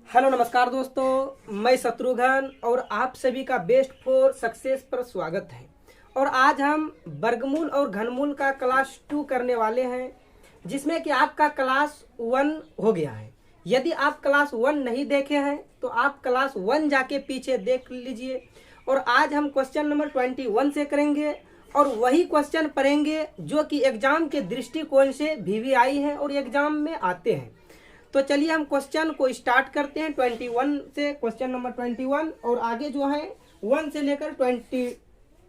Hello नमस्कार दोस्तों, मैं शत्रुघ्न और आप सभी का बेस्ट फॉर सक्सेस पर स्वागत है। और आज हम वर्गमूल और घनमूल का क्लास 2 करने वाले हैं, जिसमें कि आपका क्लास 1 हो गया है। यदि आप क्लास 1 नहीं देखे हैं तो आप क्लास 1 जाके पीछे देख लीजिए। और आज हम क्वेश्चन नंबर 21 से करेंगे और वही क्वेश्चन पढ़ेंगे जो कि एग्जाम के दृष्टिकोण से VVI है और एग्जाम में आते हैं। तो चलिए हम क्वेश्चन को स्टार्ट करते हैं 21 से, क्वेश्चन नंबर 21। और आगे जो है 1 से लेकर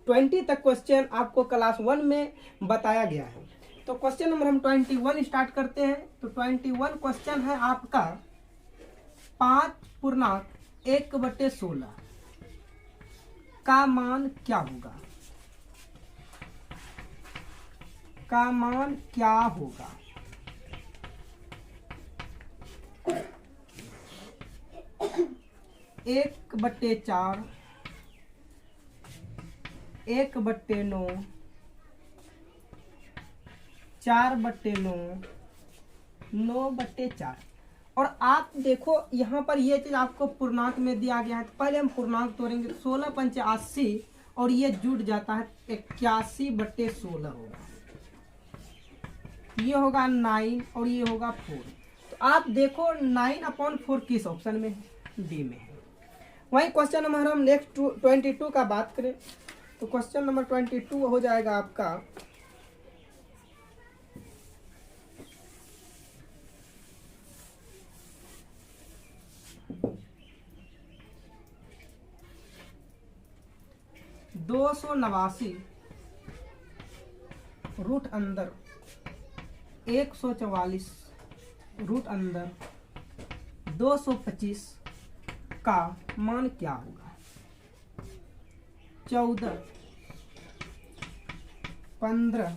20 तक क्वेश्चन आपको क्लास 1 में बताया गया है। तो क्वेश्चन नंबर हम 21 स्टार्ट करते हैं। तो 21 क्वेश्चन है आपका 5.1/16 का मान क्या होगा? का मान क्या होगा? 1/4, 1/9, 4/9, 9/4। और आप देखो यहाँ पर ये चीज आपको पूर्णांक में दिया गया है। तो पहले हम पूर्णांक तोड़ेंगे। 16 × 5 = 80 और ये जुड़ जाता है 81/16 होगा। ये होगा 9 और ये होगा 4। तो आप देखो 9/4 किस ऑप्शन में है? डी में है। वही क्वेश्चन नंबर हम नेक्स्ट 22 का बात करें तो क्वेश्चन नंबर 22 हो जाएगा आपका 289 रूट अंदर 144 रूट अंदर 225 का मान क्या होगा? 14, 15,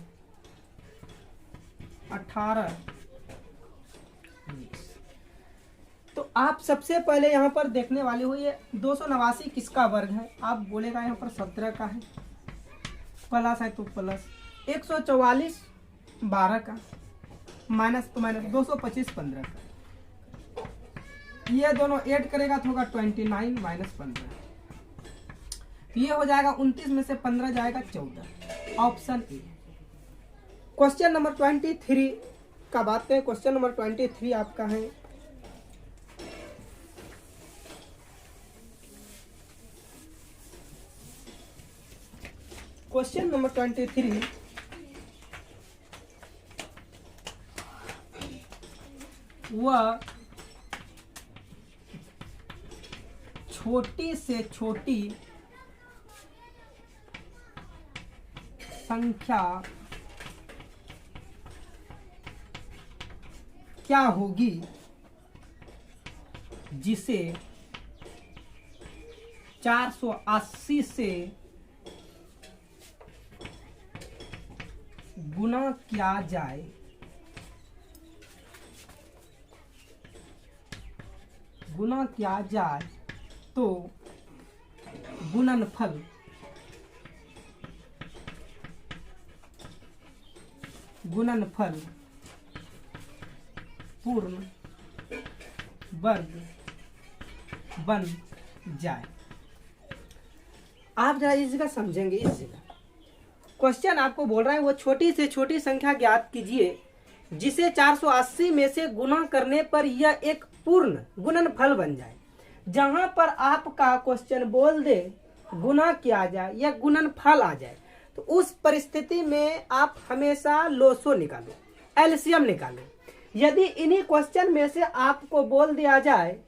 18, 19। तो आप सबसे पहले यहाँ पर देखने वाले हो ये 289 किसका वर्ग है? आप बोलेगा यहाँ पर 17 का है, प्लस है तो प्लस, 144 12 का, माइनस तो माइनस, 225 15 का। ये दोनों ऐड करेगा तो होगा 29 - 15। ये हो जाएगा 29 में से 15 जाएगा 14, ऑप्शन ए। क्वेश्चन नंबर 23 का बात करें। क्वेश्चन नंबर 23 आपका है क्वेश्चन नंबर 23 वह छोटी से छोटी संख्या क्या होगी जिसे 480 से गुणा किया जाए? गुणा किया जाए तो गुणनफल पूर्ण वर्ग बन जाए। आप जरा इस जगह समझेंगे। इस जगह क्वेश्चन आपको बोल रहा है वो छोटी से छोटी संख्या ज्ञात कीजिए जिसे 480 में से गुणा करने पर यह एक पूर्ण गुणनफल बन जाए। जहां पर आपका क्वेश्चन बोल दे गुणा किया जाए या गुणनफल आ जाए तो उस परिस्थिति में आप हमेशा लोसो निकालो, एलसीएम निकालो। यदि इन्हीं क्वेश्चन में से आपको बोल दिया जाए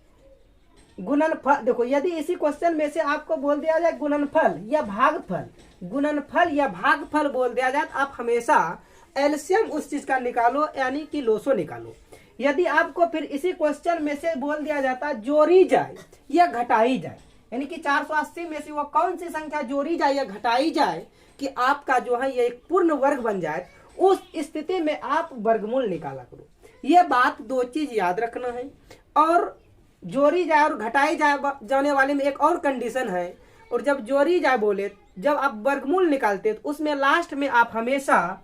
गुणनफल, देखो यदि इसी क्वेश्चन में से आपको बोल दिया जाए गुणनफल या भागफल, गुणनफल या भागफल बोल दिया जाए तो आप हमेशा एलसीएम उस चीज का निकालो, यानी कि लोसो निकालो। यदि आपको फिर इसी क्वेश्चन में से बोल दिया जाता जोड़ी जाए या घटाई जाए, यानी कि 480 में से वो कौन सी संख्या जोड़ी जाए या घटाई जाए कि आपका जो है ये एक पूर्ण वर्ग बन जाए, उस स्थिति में आप वर्गमूल निकाला करो। ये बात दो चीज याद रखना है। और जोड़ी जाए और घटाई जाने वाले में एक और कंडीशन है। और जब जोड़ी जाए बोले, जब आप वर्गमूल निकालते तो उसमें लास्ट में आप हमेशा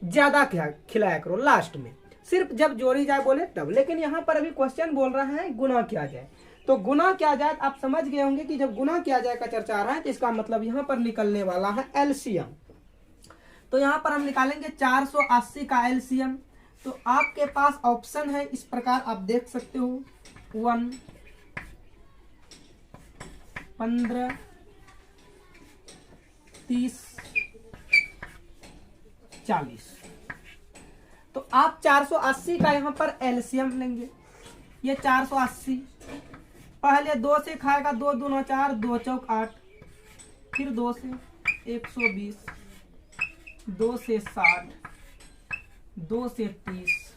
ज्यादा खिलाया करो लास्ट में, सिर्फ जब जोड़ी जाए बोले तब। लेकिन यहाँ पर अभी क्वेश्चन बोल रहा है गुणा किया जाए, तो गुना किया जाए, आप समझ गए होंगे कि जब गुना किया जाए का चर्चा आ रहा है तो इसका मतलब यहाँ पर निकलने वाला है एलसीएम। तो यहाँ पर हम निकालेंगे 480 का एलसीएम। तो आपके पास ऑप्शन है इस प्रकार, आप देख सकते हो 1, 15, 30, 40। तो आप 480 का यहाँ पर एलसीएम लेंगे। ये 480 पहले 2 से खाएगा, 2 दूना 4, 2 चौक 8, फिर 2 से 120, 2 से 60, 2 से 30,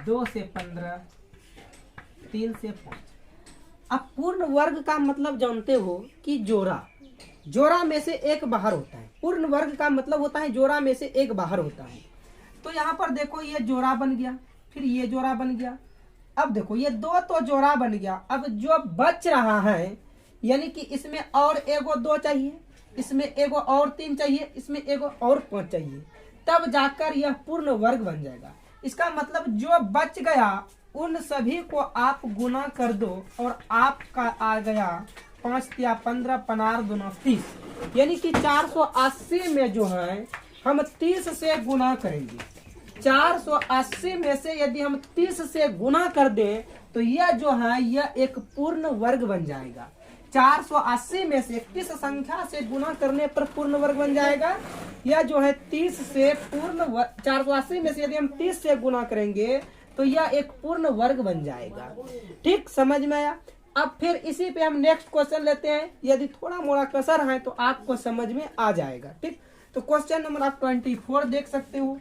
2 से 15, 3 से 5। अब पूर्ण वर्ग का मतलब जानते हो कि जोड़ा में से एक बाहर होता है। पूर्ण वर्ग का मतलब होता है जोड़ा में से एक बाहर होता है। तो यहाँ पर देखो ये जोड़ा बन गया, फिर ये जोड़ा बन गया। अब देखो ये 2 तो जोड़ा बन गया। अब जो बच रहा है यानी कि इसमें और एगो 2 चाहिए, इसमें एगो और 3 चाहिए, इसमें एगो और 5 चाहिए, तब जाकर यह पूर्ण वर्ग बन जाएगा। इसका मतलब जो बच गया उन सभी को आप गुना कर दो और आपका आ गया 5 या 15, 15 दूना 30, यानी कि 480 में जो है हम 30 से गुना करेंगे। 480 में से यदि हम 30 से गुना कर दें तो यह जो है यह एक पूर्ण वर्ग बन जाएगा। 480 में से किस संख्या से गुना करने पर पूर्ण वर्ग बन जाएगा? यह जो है 30 से पूर्ण 480 में से यदि हम 30 से गुना करेंगे तो यह एक पूर्ण वर्ग बन जाएगा। ठीक, समझ में आया? अब फिर इसी पे हम नेक्स्ट क्वेश्चन लेते हैं। यदि थोड़ा मोड़ा कसर है तो आपको समझ में आ जाएगा। ठीक, तो क्वेश्चन नंबर आप 24 देख सकते हो।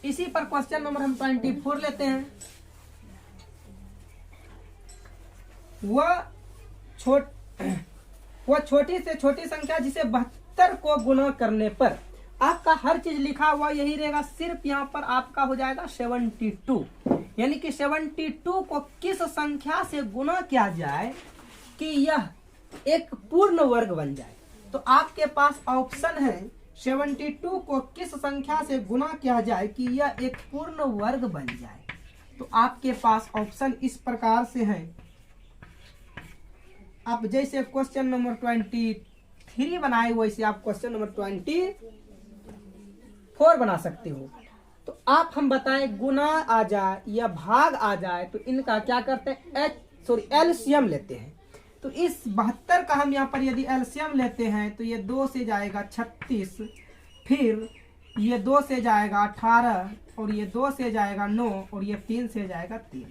इसी पर क्वेश्चन नंबर हम 24 लेते हैं। वह छोटी से छोटी संख्या जिसे 72 को गुना करने पर आपका हर चीज लिखा हुआ यही रहेगा, सिर्फ यहाँ पर आपका हो जाएगा 72। यानी कि 72 को किस संख्या से गुना किया जाए कि यह एक पूर्ण वर्ग बन जाए। तो आपके पास ऑप्शन है 72 को किस संख्या से गुना किया जाए कि यह एक पूर्ण वर्ग बन जाए। तो आपके पास ऑप्शन इस प्रकार से है। आप जैसे क्वेश्चन नंबर 23 बनाए वैसे आप क्वेश्चन नंबर 24 बना सकते हो। तो आप हम बताएं गुना आ जाए या भाग आ जाए तो इनका क्या करते हैं, एलसीएम लेते हैं। तो इस 72 का हम यहाँ पर यदि एलसीएम लेते हैं तो ये 2 से जाएगा 36, फिर ये 2 से जाएगा 18, और ये 2 से जाएगा 9, और ये 3 से जाएगा 3।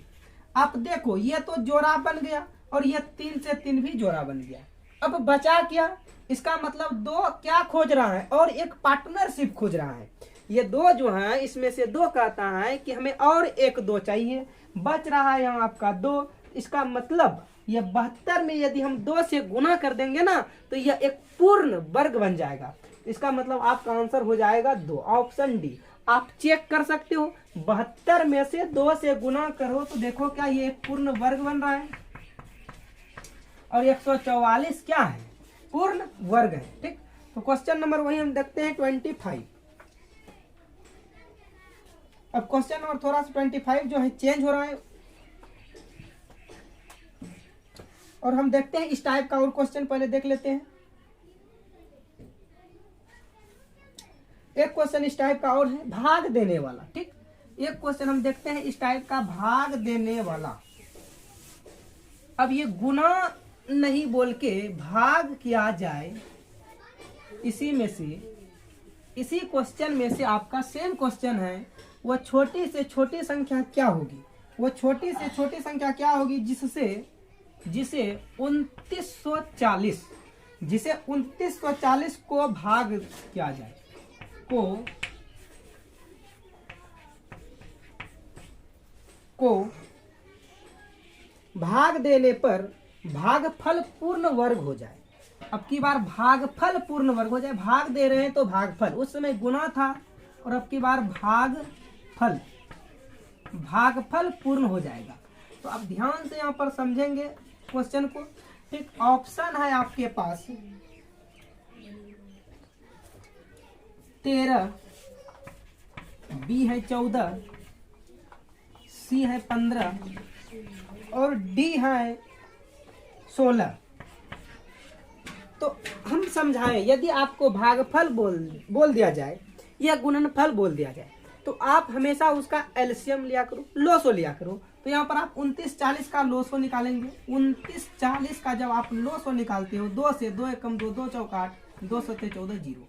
आप देखो ये तो जोड़ा बन गया और ये 3 से 3 भी जोड़ा बन गया। अब बचा क्या? इसका मतलब 2 क्या खोज रहा है और एक पार्टनरशिप खोज रहा है। ये 2 जो है इसमें से 2 कहता है कि हमें और एक 2 चाहिए, बच रहा है यहाँ आपका 2। इसका मतलब ये 72 में यदि हम 2 से गुना कर देंगे ना तो यह एक पूर्ण वर्ग बन जाएगा। इसका मतलब आपका आंसर हो जाएगा 2, ऑप्शन डी। आप चेक कर सकते हो 72 में से 2 से गुना करो तो देखो क्या ये एक पूर्ण वर्ग बन रहा है, और 144 क्या है, पूर्ण वर्ग है। ठीक, तो क्वेश्चन नंबर वही हम देखते हैं 25। अब क्वेश्चन नंबर थोड़ा सा 25 जो है चेंज हो रहा है, और हम देखते हैं इस टाइप का और क्वेश्चन पहले देख लेते हैं। एक क्वेश्चन इस टाइप का और है, भाग देने वाला। ठीक, एक क्वेश्चन हम देखते हैं इस टाइप का, भाग देने वाला। अब ये गुना नहीं बोल के भाग किया जाए, इसी में से, इसी क्वेश्चन में से आपका सेम क्वेश्चन है, वह छोटी से छोटी संख्या क्या होगी? वह छोटी से छोटी संख्या क्या होगी जिसे 2940 को भाग किया जाए, को भाग देने पर भागफल पूर्ण वर्ग हो जाए। अब की बार भागफल पूर्ण वर्ग हो जाए। भाग दे रहे हैं तो भागफल, उस समय गुना था और अब की बार भागफल पूर्ण हो जाएगा। तो अब ध्यान से यहाँ पर समझेंगे क्वेश्चन को। ठीक, ऑप्शन है आपके पास 13, बी है 14, सी है 15 और डी है 16। तो हम समझाएं, यदि आपको भागफल बोल दिया जाए या गुणनफल बोल दिया जाए तो आप हमेशा उसका एलसीएम लिया करो, लोसो लिया करो। तो यहाँ पर आप 29, 40 का लोसो निकालेंगे। 29, 40 का जब आप लोसो निकालते हो, 2 से 2 एकम 2, 2 चौका 8, 2 सत्ते 14, 0।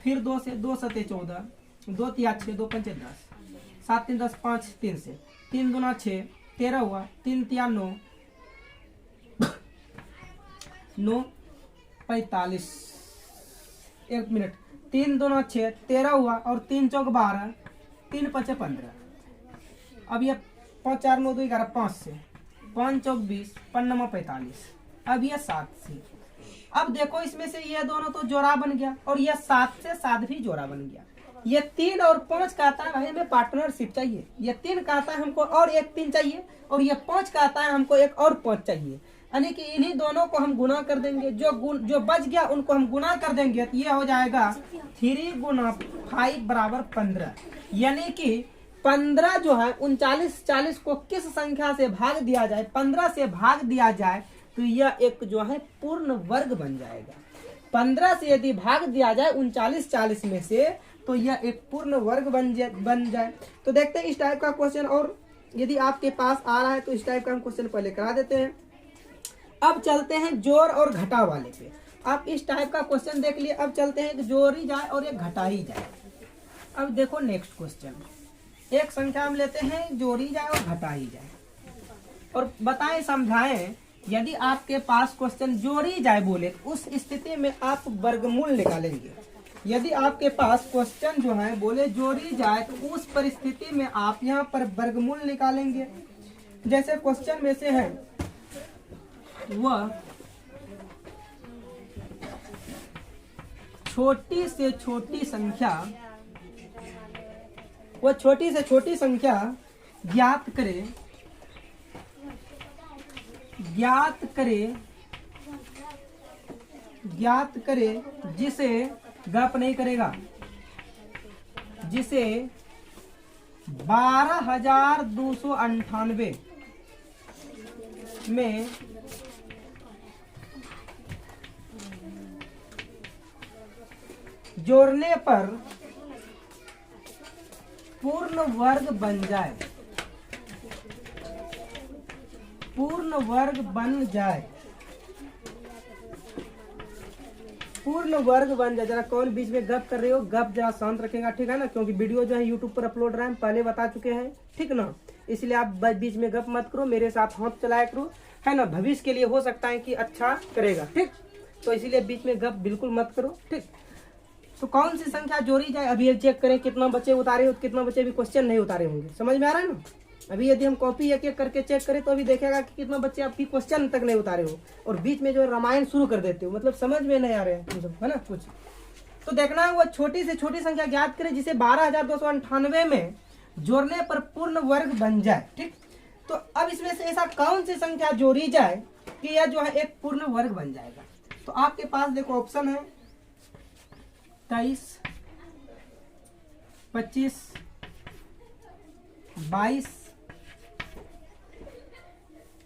फिर 2 से 2 सत्ते 14, 2 तिया 6, 2 पंचे 10, 7 3 10, 5 3 से 3 दूना 6, 13 हुआ, 3 तिया 9, 9 45, 1 मिनट, 3 दूना 6, 13 हुआ और 3 चौक 12, 3 पचे 15। अब ये 5 4 9 2 11, 5 से 5 चौक 20, 5 9 45। अब ये 7 से, अब देखो इसमें से ये दोनों तो जोड़ा बन गया और ये 7 से 7 भी जोड़ा बन गया। ये 3 और 5 कहता है भाई हमें पार्टनरशिप चाहिए। ये 3 कहता है हमको और एक 3 चाहिए और ये 5 कहता है हमको एक और 5 चाहिए। यानी कि इन्हीं दोनों को हम गुना कर देंगे, जो बच गया उनको हम गुना कर देंगे तो ये हो जाएगा 3 गुना 5 बराबर 15। यानी कि 15 जो है 39, 40 को किस संख्या से भाग दिया जाए, 15 से भाग दिया जाए तो यह एक जो है पूर्ण वर्ग बन जाएगा। 15 से यदि भाग दिया जाए 39, 40 में से तो यह एक पूर्ण वर्ग बन जाए। तो देखते हैं इस टाइप का क्वेश्चन, और यदि आपके पास आ रहा है तो इस टाइप का हम क्वेश्चन पहले करा देते हैं। अब चलते हैं जोड़ और घटा वाले पे। आप इस टाइप का क्वेश्चन देख लिए। अब चलते हैं कि जोड़ी जाए और एक घटाई जाए। अब देखो नेक्स्ट क्वेश्चन, एक संख्या हम लेते हैं जोड़ी जाए और घटाई जाए, और बताएं समझाएं यदि आपके पास क्वेश्चन जोड़ी जाए बोले उस स्थिति में आप वर्गमूल निकालेंगे। यदि आपके पास क्वेश्चन जो है बोले जोड़ी जाए तो उस परिस्थिति में आप यहाँ पर वर्गमूल निकालेंगे। जैसे क्वेश्चन में से है वह छोटी से छोटी संख्या, वह छोटी से छोटी संख्या ज्ञात करे जिसे गप नहीं करेगा, जिसे 12,298 में जोड़ने पर पूर्ण वर्ग बन जाए, पूर्ण वर्ग बन जाए। जरा कौन बीच में गप कर रहे हो, गप जरा शांत रखेगा, ठीक है ना, क्योंकि वीडियो जो है यूट्यूब पर अपलोड रहा है, पहले बता चुके हैं, ठीक ना। इसलिए आप बीच में गप मत करो, मेरे साथ हाथ चलाया करो, है ना, भविष्य के लिए हो सकता है कि अच्छा करेगा, ठीक। तो इसीलिए बीच में गप बिल्कुल मत करो, ठीक। तो कौन सी संख्या जोड़ी जाए, अभी चेक करें कितना बच्चे उतारे हो, कितना बच्चे भी क्वेश्चन नहीं उतारे होंगे, समझ में आ रहा है ना। अभी यदि हम कॉपी एक एक करके चेक करें तो अभी देखेगा कि कितना बच्चे आपकी क्वेश्चन तक नहीं उतारे हो, और बीच में जो है रामायण शुरू कर देते हो, मतलब समझ में नहीं आ रहे हैं है ना कुछ। तो देखना है वो छोटी से छोटी संख्या ज्ञात करें जिसे 12,298 में जोड़ने पर पूर्ण वर्ग बन जाए, ठीक। तो अब इसमें से ऐसा कौन सी संख्या जोड़ी जाए कि यह जो है एक पूर्ण वर्ग बन जाएगा। तो आपके पास देखो ऑप्शन है 23, 25, 22,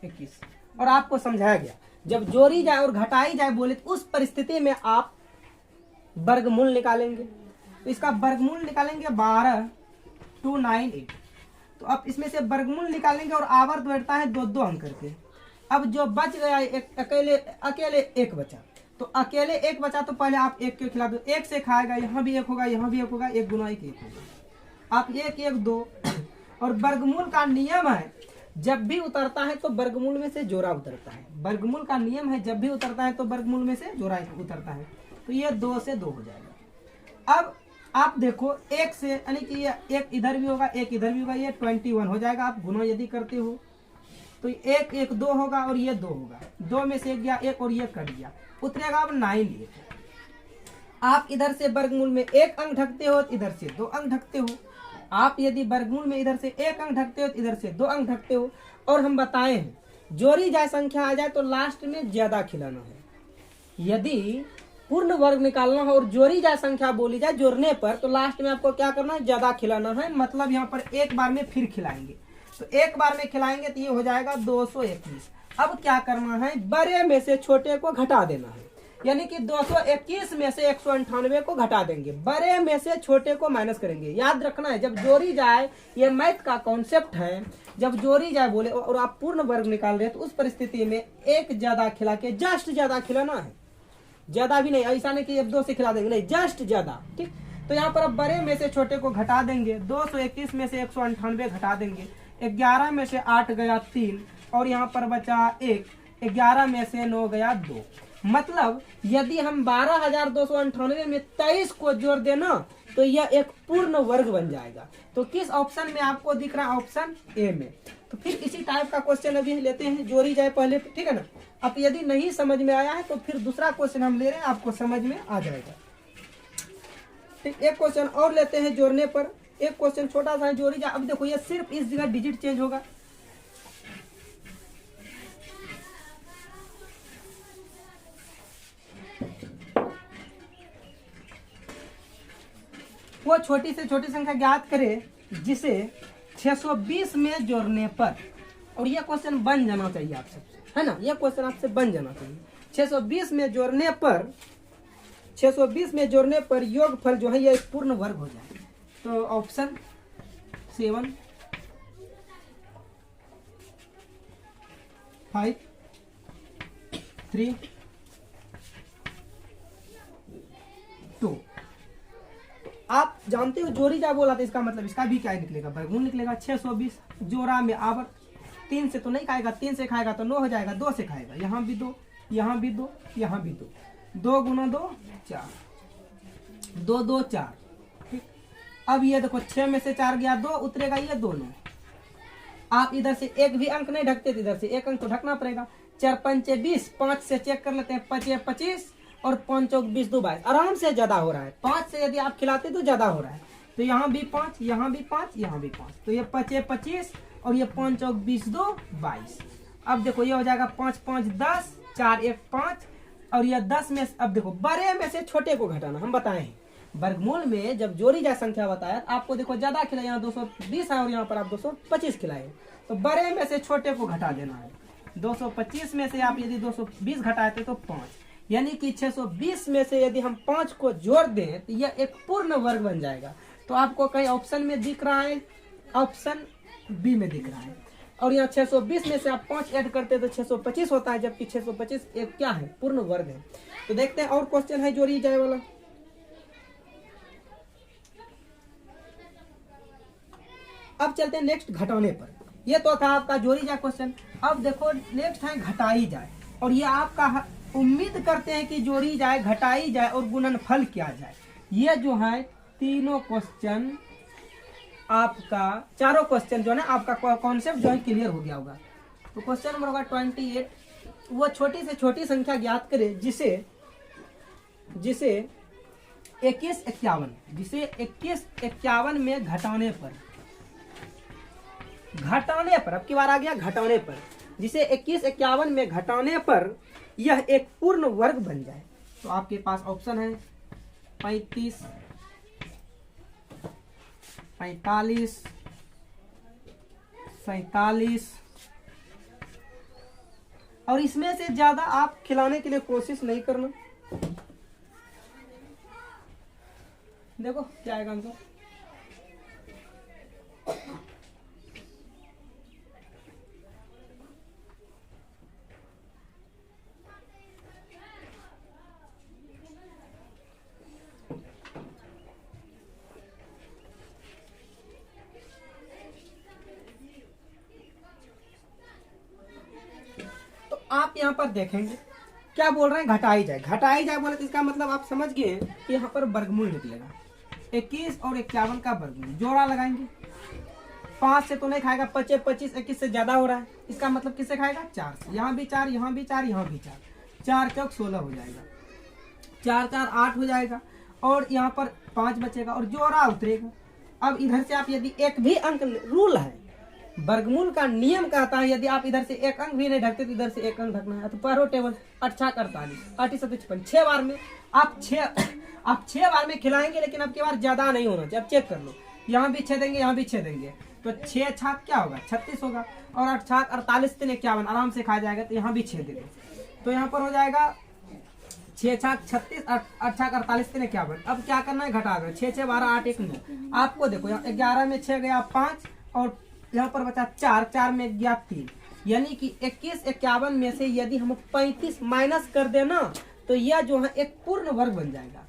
21, और आपको समझाया गया जब जोड़ी जाए और घटाई जाए बोले तो उस परिस्थिति में आप वर्गमूल निकालेंगे। तो इसका वर्गमूल निकालेंगे 12,298। तो अब इसमें से वर्गमूल निकालेंगे और आवर्त बैठता है 2-2 अंक करके। अब जो बच गया एक अकेले एक बचा, तो अकेले एक बचा तो पहले आप एक के खिला दो, एक से खाएगा, यहाँ भी एक होगा, यहाँ भी एक होगा, 1 गुना 1 होगा। आप 1 1 2, और वर्गमूल का नियम है जब भी उतरता है तो वर्गमूल में से जोड़ा उतरता है। वर्गमूल का नियम है जब भी उतरता है तो वर्गमूल में से जोड़ा उतरता है। तो ये 2 से 2 हो जाएगा। अब आप देखो 1 से, यानी कि ये 1 इधर भी होगा, 1 इधर भी होगा, ये 21 हो जाएगा। आप गुना यदि करते हो तो 1 1 2 होगा और ये 2 होगा, 2 में से 1 गया 1 और ये कट गया, उतरेगा अब 9 आप इधर से वर्गमूल में 1 अंक ढकते हो, इधर से 2 अंक ढकते हो। आप यदि वर्गमूल में इधर से 1 अंक ढकते हो, इधर से 2 अंक ढकते हो। और हम बताए हैं जोड़ी जाए संख्या आ जाए तो लास्ट में ज्यादा खिलाना है। यदि पूर्ण वर्ग निकालना है और जोड़ी जाए संख्या बोली जाए जोड़ने पर, तो लास्ट में आपको क्या करना है, ज्यादा खिलाना है। मतलब यहाँ पर एक बार में फिर खिलाएंगे, तो एक बार में खिलाएंगे तो ये हो जाएगा 221। अब क्या करना है, बड़े में से छोटे को घटा देना है, यानी कि 221 में से 198 को घटा देंगे, बड़े में से छोटे को माइनस करेंगे। याद रखना है जब जोड़ी जाए, ये मैथ का कॉन्सेप्ट है, जब जोड़ी जाए बोले और आप पूर्ण वर्ग निकाल रहे हैं तो उस परिस्थिति में एक ज्यादा खिला के जस्ट ज्यादा खिलाना है, ज्यादा भी नहीं, ऐसा नहीं कि अब 2 से खिला देंगे, नहीं, जस्ट ज्यादा। ठीक, तो यहाँ पर अब बड़े में से छोटे को घटा देंगे, 221 में से 198 घटा देंगे, 11 में से 8 गया 3 और यहाँ पर बचा 1, 11 में से 9 गया 2। मतलब यदि हम 12,298 में 23 को जोड़ देना तो यह एक पूर्ण वर्ग बन जाएगा। तो किस ऑप्शन में आपको दिख रहा है, ऑप्शन ए में। तो फिर इसी टाइप का क्वेश्चन अभी लेते हैं, जोड़ी जाए पहले, ठीक है ना। अब यदि नहीं समझ में आया है तो फिर दूसरा क्वेश्चन हम ले रहे हैं, आपको समझ में आ जाएगा। ठीक, एक क्वेश्चन और लेते हैं जोड़ने पर, एक क्वेश्चन छोटा सा है, जोड़ी जाए। अब देखो ये सिर्फ इस जगह डिजिट चेंज होगा, वो छोटी से छोटी संख्या ज्ञात करे जिसे 620 में जोड़ने पर, और ये क्वेश्चन बन जाना चाहिए आप सबसे, है ना, ये क्वेश्चन आपसे बन जाना चाहिए। 620 में जोड़ने पर, 620 में जोड़ने पर योगफल जो है ये एक पूर्ण वर्ग हो जाए। तो ऑप्शन 7, 5, 3, 2। आप जानते हो जोड़ी जा बोला था, इसका मतलब इसका भी क्या निकलेगा, वर्गमूल निकलेगा। 620 जोड़ा में आवर्त 3 से तो नहीं खाएगा, 3 से खाएगा तो 9 हो जाएगा, 2 से खाएगा, यहाँ भी 2, यहाँ भी 2, यहाँ भी 2, 2 गुना 2 4, 2 2 4। ठीक, अब ये देखो 6 में से 4 गया 2, उतरेगा ये 2 9। आप इधर से एक भी अंक नहीं ढकते, इधर से एक अंक तो ढकना पड़ेगा। 4 5 20, 5 से चेक कर लेते हैं, 5 25 और 5 चौक 20, 2 22, आराम से ज्यादा हो रहा है। 5 से यदि आप खिलाते तो ज्यादा हो रहा है, तो यहाँ भी 5, यहाँ भी 5, यहाँ भी 5, तो ये 5 25 और ये 5 चौक 20, 2 22। अब देखो ये हो जाएगा 5 5 10, 4 1 5 और ये 10 में, अब देखो बड़े में से छोटे को घटाना हम बताए वर्गमूल में। जब जोड़ी जाए संख्या बताया आपको, देखो ज्यादा खिलाए, यहाँ 220 है और यहाँ पर आप 225 खिलाए, तो बड़े में से छोटे को घटा देना है। 225 में से आप यदि 220 घटाते तो 5, यानी कि 620 में से यदि हम 5 को जोड़ दें तो यह एक पूर्ण वर्ग बन जाएगा। तो आपको कहीं ऑप्शन में दिख रहा है, ऑप्शन बी में दिख रहा है। और यहाँ 620 में से आप 5 ऐड करते तो 625 होता है, जबकि 625 एक क्या है, पूर्ण वर्ग है। तो देखते हैं और क्वेश्चन है जोड़ी जाए वाला। अब चलते हैं नेक्स्ट घटाने पर। ये तो था आपका जोड़ी जाए क्वेश्चन। अब देखो नेक्स्ट है घटाई जाए, और ये आपका उम्मीद करते हैं कि जोड़ी जाए, घटाई जाए और गुणनफल किया जाए। ये जो है तीनों क्वेश्चन आपका, चारों क्वेश्चन जो है ना आपका कॉन्सेप्ट जो है क्लियर हो गया होगा। तो क्वेश्चन नंबर होगा 28, वो छोटी से छोटी संख्या ज्ञात करे जिसे 21 51 में घटाने पर, अब की बार आ गया घटाने पर, जिसे 21 51 में घटाने पर यह एक पूर्ण वर्ग बन जाए। तो आपके पास ऑप्शन है 35, 45, 47 और इसमें से ज्यादा आप खिलाने के लिए कोशिश नहीं करना। देखो क्या आएगा आंसर। आप यहाँ पर देखेंगे क्या बोल रहे हैं, घटाई जाए। घटाई जाए बोले तो इसका मतलब आप समझ गए कि यहाँ पर वर्गमूल निकलेगा। 21 और 51 का वर्गमूल जोड़ा लगाएंगे। 5 से तो नहीं खाएगा, 25 25 21 से ज्यादा हो रहा है, इसका मतलब किससे खाएगा, 4 से। यहाँ भी 4, यहाँ भी 4, यहाँ भी 4, 4 चौक 16 हो जाएगा, 4 4 8 हो जाएगा और यहाँ पर 5 बचेगा और जोड़ा उतरेगा। अब इधर से आप यदि एक भी अंक, रूल है वर्गमूल का नियम कहता है यदि आप इधर से एक अंक भी नहीं ढकते तो इधर से एक अंक ढकना है। तो पढ़ो टेबल 8 6 48, 8 7 56, 6 बार में आप 6 बार में खिलाएंगे, लेकिन अब की बार ज्यादा नहीं होना चाहिए। अब चेक कर लो, यहाँ भी 6 देंगे, यहाँ भी 6 देंगे, तो 6 छाक क्या होगा 36 होगा, और 8 छाक 48 3 51 आराम से खा जाएगा। तो यहाँ भी 6 दे देंगे, तो यहाँ पर हो जाएगा 6 छाक 36, 8 छाक 48 3 51। अब क्या करना है, घटा दो, 6 6 12 8 1 9। आपको देखो यहाँ 11 में 6 गया 5, और यहाँ पर बचा 4, 4 में गया 3, यानी कि 21 51 में से यदि हम 35 माइनस कर देना तो यह जो है एक पूर्ण वर्ग बन जाएगा।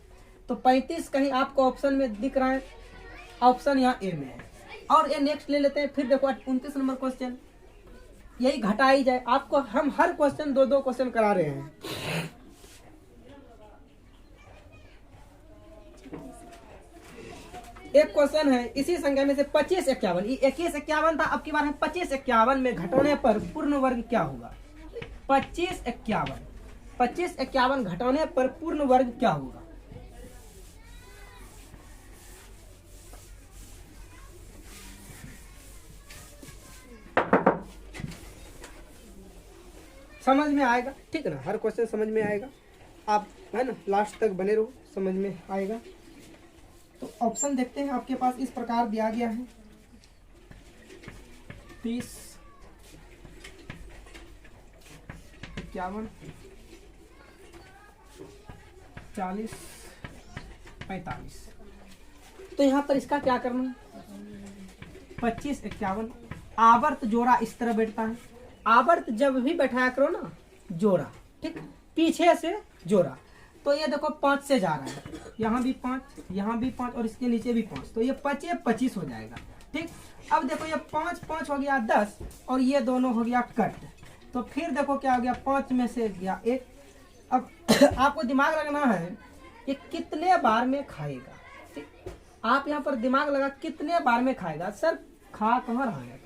तो 35 कहीं आपको ऑप्शन में दिख रहा है, ऑप्शन यहाँ ए में है। और ये नेक्स्ट ले लेते हैं। फिर देखो 29 नंबर क्वेश्चन, यही घटा ही जाए। आपको हम हर क्वेश्चन 2-2 क्वेश्चन करा रहे हैं। एक क्वेश्चन है इसी संख्या में से 25 51, 21 51 था, अब की बार है 25 51 में घटाने पर पूर्ण वर्ग क्या होगा। 25 51 घटाने पर पूर्ण वर्ग क्या होगा। समझ में आएगा, ठीक है ना, हर क्वेश्चन समझ में आएगा। आप है ना लास्ट तक बने रहो, समझ में आएगा। तो ऑप्शन देखते हैं, आपके पास इस प्रकार दिया गया है 30 51 40 45। तो यहाँ पर इसका क्या करना है, 25 51 आवर्त जोड़ा इस तरह बैठता है। आवर्त जब भी बैठाया करो ना जोड़ा, ठीक, पीछे से जोड़ा। तो ये देखो 5 से जा रहा है, यहाँ भी 5, यहाँ भी 5, और इसके नीचे भी 5, तो ये 25 हो जाएगा। ठीक, अब देखो ये 5 5 हो गया 10, और ये दोनों हो गया कट। तो फिर देखो क्या हो गया, 5 में से गया 1। अब आपको दिमाग लगाना है ये कितने बार में खाएगा। ठीक, आप यहाँ पर दिमाग लगा कितने बार में खाएगा। सर खा कहाँ रहा है,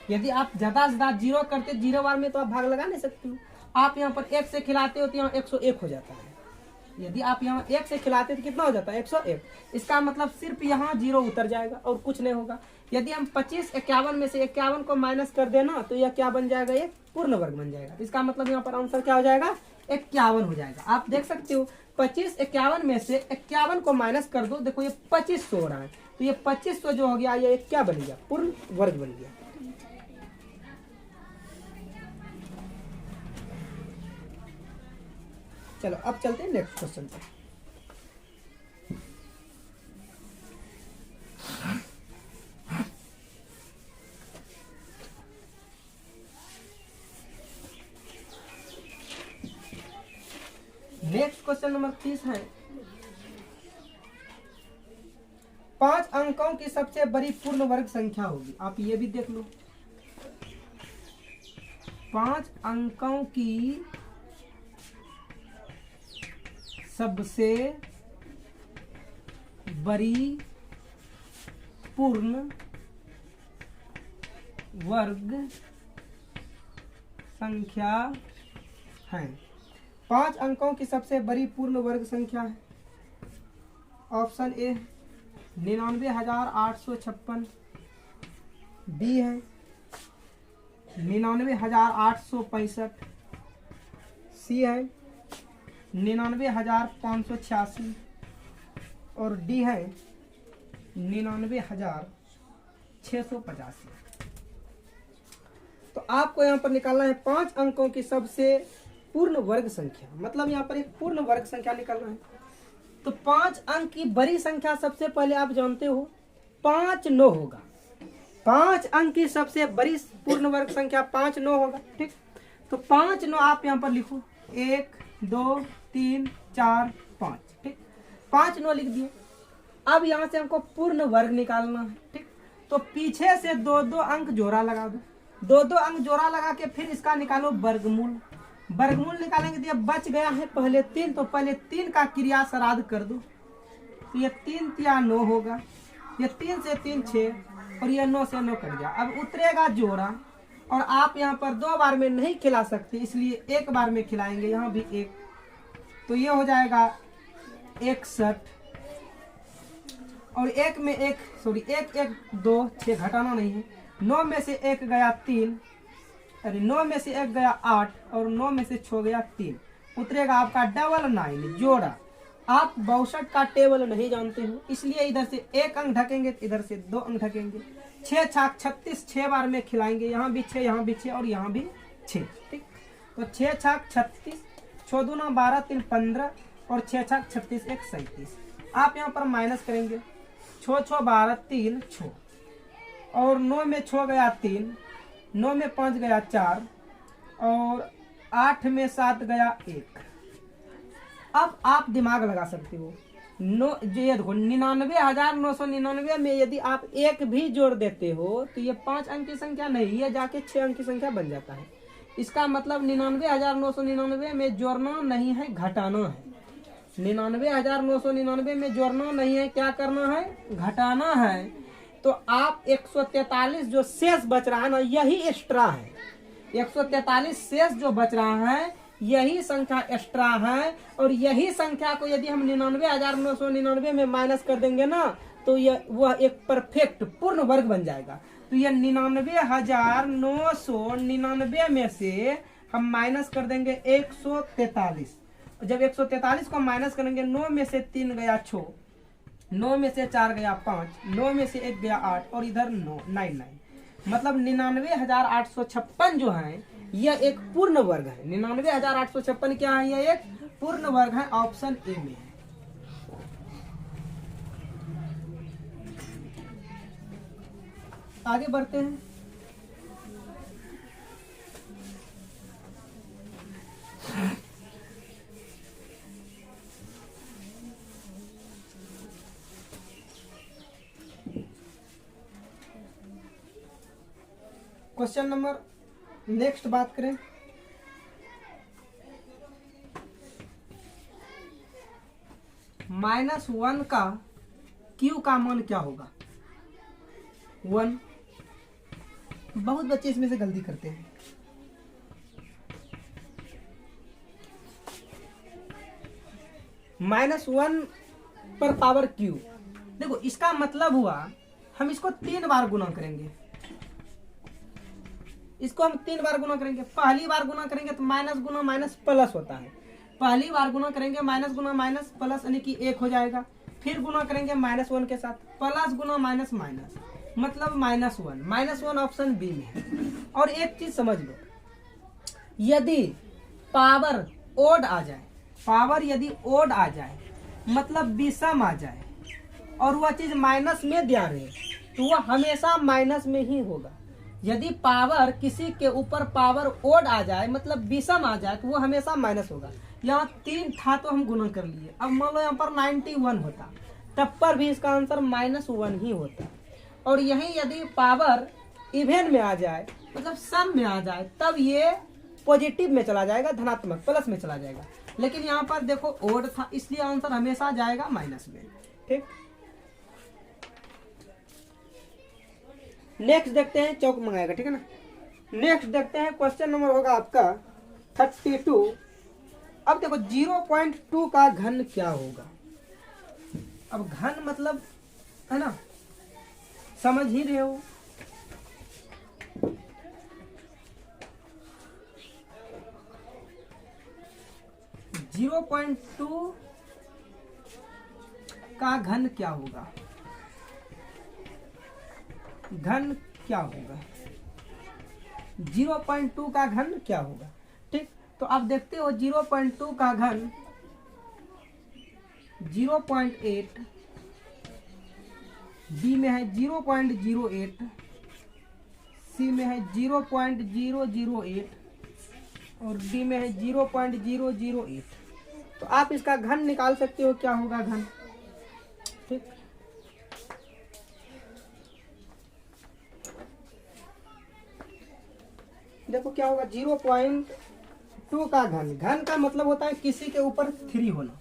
यदि आप ज्यादा से ज्यादा 0 करते 0 बार में तो आप भाग लगा नहीं सकते हो। आप यहाँ पर 1 से खिलाते हो तो यहाँ 101 हो जाता है। यदि आप यहाँ 1 से खिलाते तो कितना हो जाता है 101। इसका मतलब सिर्फ यहाँ 0 उतर जाएगा और कुछ नहीं होगा। यदि हम 25 51 में से 51 को माइनस कर देना तो यह क्या बन जाएगा, एक पूर्ण वर्ग बन जाएगा। इसका मतलब यहाँ पर आंसर क्या हो जाएगा, 51 हो जाएगा। आप देख सकते हो 25 51 में से 51 को माइनस कर दो, देखो ये 2500 हो रहा है, तो ये 2500 जो हो गया ये क्या बन गया, पूर्ण वर्ग बन गया। चलो अब चलते हैं नेक्स्ट क्वेश्चन पर। नेक्स्ट क्वेश्चन नंबर 30 है, 5 अंकों की सबसे बड़ी पूर्ण वर्ग संख्या होगी। आप ये भी देख लो, 5 अंकों की सबसे बड़ी पूर्ण वर्ग संख्या है। 5 अंकों की सबसे बड़ी पूर्ण वर्ग संख्या है। ऑप्शन ए 99,856, बी है 99,865, सी है 99,586, और डी है 99,685। तो आपको यहाँ पर निकालना है 5 अंकों की सबसे पूर्ण वर्ग संख्या, मतलब यहाँ पर एक पूर्ण वर्ग संख्या निकालना है। तो 5 अंक की बड़ी संख्या सबसे पहले आप जानते हो 5 9 होगा। 5 अंक की सबसे बड़ी पूर्ण वर्ग संख्या 5 9 होगा। ठीक, तो 5 9 आप यहाँ पर लिखो, 1 2 3 4 5। ठीक, 5 9 लिख दिए। अब यहाँ से हमको पूर्ण वर्ग निकालना है। ठीक, तो पीछे से 2-2 अंक जोड़ा लगा दो, 2-2 अंक जोड़ा लगा के फिर इसका निकालो वर्गमूल। वर्गमूल निकालेंगे तो ये बच गया है पहले 3, तो पहले 3 का क्रिया श्राद्ध कर दो, तो ये 3 3 9 होगा, ये 3 से 3 6, और ये 9 से 9 कट गया। अब उतरेगा जोड़ा, और आप यहाँ पर 2 बार में नहीं खिला सकते, इसलिए 1 बार में खिलाएंगे, यहाँ भी 1, तो ये हो जाएगा 61, और 1 में 1 सॉरी 1 1 2 6 घटाना नहीं है, 9 में से 1 गया 3, अरे 9 में से 1 गया 8, और 9 में से 6 गया 3, उतरेगा आपका 999 जोड़ा, आप 62 का टेबल नहीं जानते हो, इसलिए इधर से एक अंक ढकेंगे तो इधर से 2 अंक ढकेंगे। 6 छाक 36 6 बार में खिलाएंगे, यहाँ भी 6, यहाँ भी 6 और यहाँ भी 6। ठीक, तो 6 छाक 36, 6 दूना 12, 3 15 और 6 छाक 36 1 37। आप यहाँ पर माइनस करेंगे, 6 6 12 3 6 और 9 में 6 गया 3, 9 में 5 गया 4 और 8 में 7 गया 1। अब आप दिमाग लगा सकते हो, ये देखो 99,999 में यदि आप एक भी जोड़ देते हो तो ये 5 अंक की संख्या नहीं, ये जाके 6 अंक की संख्या बन जाता है। इसका मतलब 99,999 में जोड़ना नहीं है, घटाना है। 99,999 में जोड़ना नहीं है, क्या करना है, घटाना है। तो आप 143 जो शेष बच रहा है ना, यही एक्स्ट्रा है। 143 शेष जो बच रहा है यही संख्या एक्स्ट्रा है, और यही संख्या को यदि हम 99,999 में माइनस कर देंगे ना तो वह एक परफेक्ट पूर्ण वर्ग बन जाएगा। तो यह 99,999 में से हम माइनस कर देंगे 143। जब 143 को माइनस करेंगे, 9 में से 3 गया 6, 9 में से 4 गया 5, 9 में से 1 गया 8 और इधर 9 मतलब 99,856 जो है यह एक पूर्ण वर्ग है। 99,856 क्या है, यह एक पूर्ण वर्ग है। ऑप्शन ए में है। आगे बढ़ते हैं। क्वेश्चन नंबर नेक्स्ट बात करें, -1 का क्यू का मान क्या होगा। 1, बहुत बच्चे इसमें से गलती करते हैं। -1 पर पावर क्यू, देखो इसका मतलब हुआ हम इसको 3 बार गुना करेंगे। इसको हम 3 बार गुना करेंगे। पहली बार गुना करेंगे तो माइनस गुना माइनस प्लस होता है। पहली बार गुना करेंगे माइनस गुना माइनस प्लस यानी कि 1 हो जाएगा। फिर गुना करेंगे -1 के साथ, प्लस गुना माइनस माइनस मतलब -1। -1 ऑप्शन बी में है। और एक चीज समझ लो, यदि पावर ओड आ जाए, पावर यदि ओड आ जाए मतलब विषम आ जाए और वह चीज माइनस में ध्यान रहे तो वह हमेशा माइनस में ही होगा। यदि पावर किसी के ऊपर पावर ओड आ जाए मतलब विषम आ जाए तो वो हमेशा माइनस होगा। यहाँ 3 था तो हम गुना कर लिए। अब मान लो यहाँ पर 91 होता तब पर भी इसका आंसर -1 ही होता। और यही यदि पावर इवेन में आ जाए मतलब सम में आ जाए तब ये पॉजिटिव में चला जाएगा, धनात्मक प्लस में चला जाएगा। लेकिन यहाँ पर देखो ओड था इसलिए आंसर हमेशा जाएगा माइनस में। ठीक, नेक्स्ट देखते हैं, चौक मंगाएगा, ठीक है ना। नेक्स्ट देखते हैं, क्वेश्चन नंबर होगा आपका 32। अब देखो 0.2 का घन क्या होगा। अब घन मतलब है ना, समझ ही रहे हो। जीरो पॉइंट टू का घन क्या होगा, घन क्या होगा, 0.2 का घन क्या होगा। ठीक, तो आप देखते हो 0.2 का घन 0.8, बी में है 0.08, सी में है 0.008 और डी में है 0.008। तो आप इसका घन निकाल सकते हो, क्या होगा घन। ठीक, देखो क्या होगा 0.2 का घन। घन का मतलब होता है किसी के ऊपर 3 होना,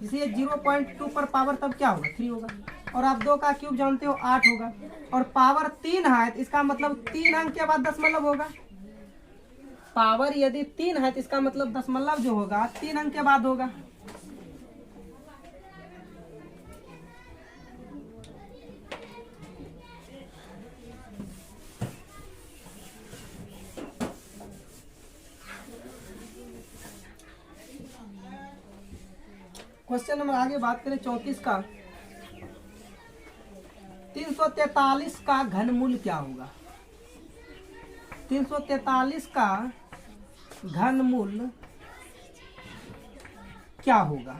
इसलिए 0.2 पर पावर तब क्या होगा 3 होगा। और आप 2 का क्यूब जानते हो 8 होगा। और पावर 3 है तो इसका मतलब 3 अंक के बाद दशमलव होगा। पावर यदि 3 है तो इसका मतलब दशमलव जो होगा 3 अंक के बाद होगा। क्वेश्चन नंबर आगे बात करें 34 का। 343 का घनमूल क्या होगा? 343 का घनमूल क्या होगा?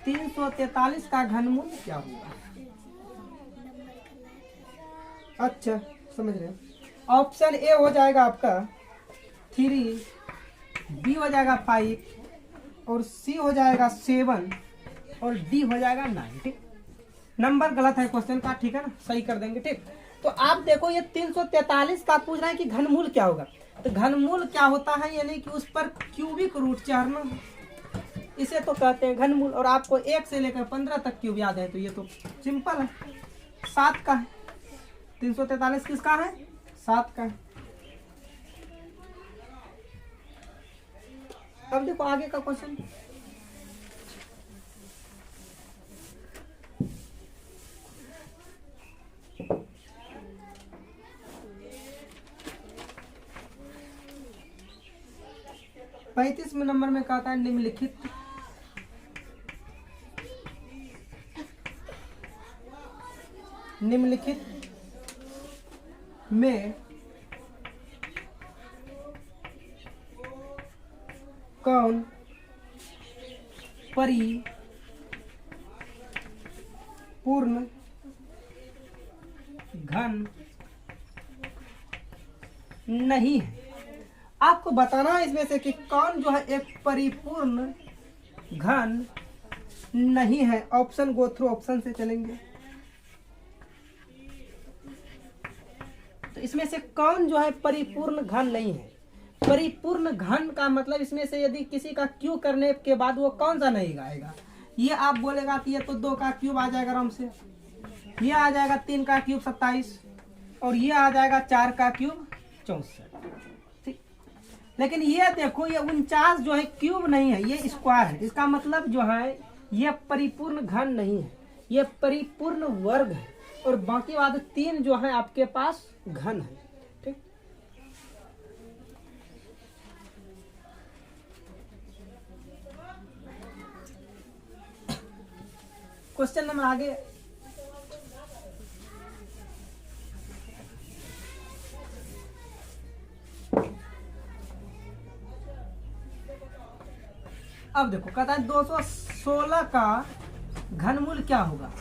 343 का घनमूल क्या होगा? अच्छा, समझ रहे हैं। ऑप्शन ए हो जाएगा आपका 3, बी हो जाएगा 5 और सी हो जाएगा 7 और डी हो जाएगा 9। ठीक, नंबर गलत है क्वेश्चन का, ठीक है ना, सही कर देंगे। ठीक, तो आप देखो ये 343 का पूछ रहा है कि घनमूल क्या होगा। तो घनमूल क्या होता है, यानी कि उस पर क्यूबिक रूट चढ़ना, इसे तो कहते हैं घनमूल। और आपको 1 से लेकर 15 तक क्यूब याद है, तो ये तो सिंपल है, 7 का है। 343 किसका है? 7 का है। अब देखो आगे का क्वेश्चन। पैंतीस में नंबर में कहता है निम्नलिखित में कौन परिपूर्ण घन नहीं है? आपको बताना है इसमें से कि कौन जो है एक परिपूर्ण घन नहीं है। ऑप्शन गो थ्रू, ऑप्शन से चलेंगे। तो इसमें से कौन जो है परिपूर्ण घन नहीं है? परिपूर्ण घन का मतलब इसमें से यदि किसी का क्यूब करने के बाद वो कौन सा नहीं आएगा? ये आप बोलेगा कि ये तो 2 का क्यूब आ जाएगा आराम से, ये आ जाएगा 3 का क्यूब 27 और ये आ जाएगा 4 का क्यूब 64। ठीक, लेकिन ये देखो ये 49 जो है क्यूब नहीं है, ये स्क्वायर है। इसका मतलब जो है ये परिपूर्ण घन नहीं है, ये परिपूर्ण वर्ग है। और बाकी बात 3 जो है आपके पास घन है। ठीक, क्वेश्चन नंबर आगे। अब देखो कहता है 216 का घनमूल क्या होगा?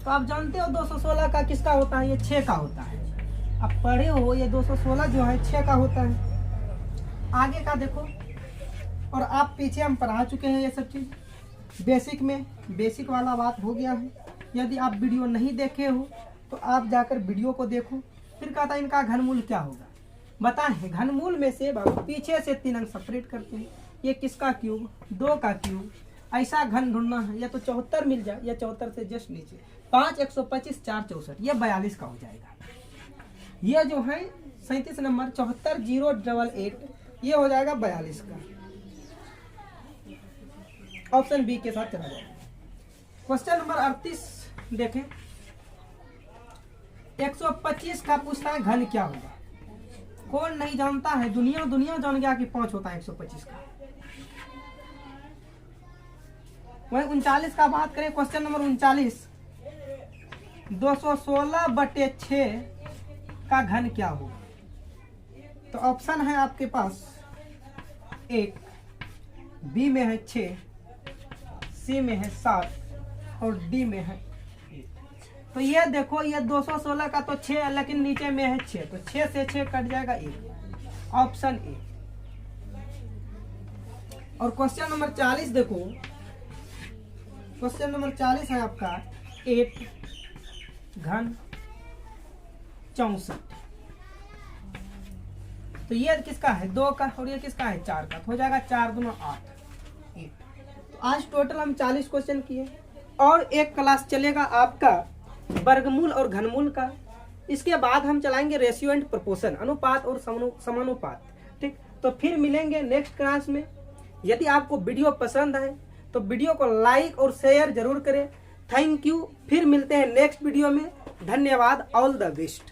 तो आप जानते हो 216 का किसका होता है? ये 6 का होता है। आप पढ़े हो, ये 216 जो है 6 का होता है। आगे का देखो, और आप पीछे हम पढ़ा चुके हैं ये सब चीज बेसिक में, बेसिक वाला बात हो गया है। यदि आप वीडियो नहीं देखे हो तो आप जाकर वीडियो को देखो। फिर कहता है इनका घनमूल क्या होगा? बताएं। घनमूल में से बाबू पीछे से 3 अंक सेपरेट करते हैं। ये किसका क्यूब? 2 का क्यूब। ऐसा घन ढूंढना है, या तो 74 मिल जाए या 74 से जस्ट नीचे। 5 125 4 64, ये 42 का हो जाएगा। ये जो है 37 नंबर 74088, ये हो जाएगा 42 का। ऑप्शन बी के साथ चला जाएगा। क्वेश्चन नंबर 38 देखें। 125 का पूछता है घन क्या होगा? कौन नहीं जानता है? दुनिया जान गया कि 5 होता है 125 का। वही 39 का बात करें। क्वेश्चन नंबर 39, 216/6 का घन क्या होगा? तो ऑप्शन है आपके पास 1, बी में है 6, सी में है 7 और डी में है 1। तो ये देखो ये 216 का तो 6 है, लेकिन नीचे में है 6, तो 6 से 6 कट जाएगा 1, ऑप्शन ए। और क्वेश्चन नंबर 40 देखो। क्वेश्चन नंबर 40 है आपका 8 घन 64। तो ये किसका है? 2 का, और ये किसका है? 4 का। तो हो जाएगा 4 दूना 8। तो आज टोटल हम 40 क्वेश्चन किए, और एक क्लास चलेगा आपका वर्गमूल और घनमूल का। इसके बाद हम चलाएंगे रेशियो एंड प्रोपोर्शन, अनुपात और समानुपात। ठीक, तो फिर मिलेंगे नेक्स्ट क्लास में। यदि आपको वीडियो पसंद है तो वीडियो को लाइक और शेयर जरूर करें। Thank you. फिर मिलते हैं नेक्स्ट वीडियो में। धन्यवाद। All the best.